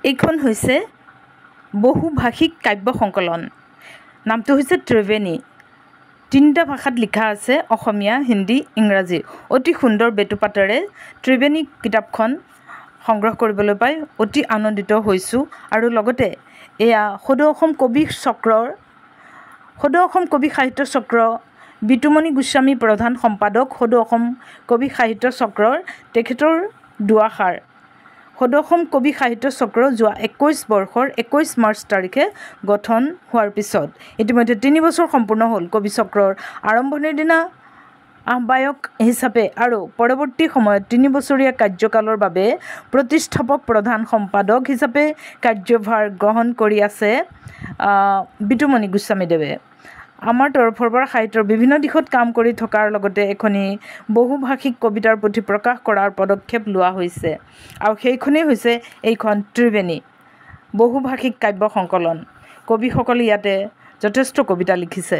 এইখন হৈছে বহুভাষিক কাব্য সংকলন। নামটো হৈছে ত্ৰিবেণী। 3টা ভাষাত লিখা আছে, অসমীয়া, হিন্দী, ইংৰাজী। অতি সুন্দৰ বেটুপাতেৰে ত্ৰিবেণী কিতাপখন সংগ্ৰহ কৰিবলৈ পাই অতি আনন্দিত হৈছোঁ। আৰু লগতে এয়া সদৌ অসম কবি সাহিত্য চক্ৰ বিতুমণি গোস্বামী প্ৰধান সম্পাদক, সদৌ অসম কবি সাহিত্য চক্ৰৰ তেখেতৰ দুআষাৰ। সদৌ অসম কবি সাহিত্য চক্ৰ যোৱা 21 বৰ্ষৰ 21 মাৰ্চ তাৰিখে গঠন হোৱাৰ পিছত ইতিমধ্যে 3 বছৰ সম্পূৰ্ণ হ'ল। কবি চক্ৰৰ আৰম্ভণিৰ দিনা আহ্বায়ক হিচাপে আৰু পৰৱৰ্তী সময়ত 3 বছৰীয়া কাৰ্যকালৰ বাবে প্ৰতিষ্ঠাপক প্ৰধান সম্পাদক হিচাপে কাৰ্যভাৰ গ্ৰহণ কৰি আছে বিতুমণি গোস্বামীদেৱে। আমাৰ তৰফৰ পৰা সাহিত্যৰ বিভিন্ন দিশত কাম কৰি থকাৰ লগতে এখনি বহুভাষিক কবিতাৰ পুথি প্ৰকাশ কৰাৰ পদক্ষেপ লোৱা হৈছে আৰু সেইখনেই হৈছে এইখন ত্ৰিবেণী বহুভাষিক কাব্য সংকলন। কবিসকলে ইয়াতে যথেষ্ট কবিতা লিখিছে।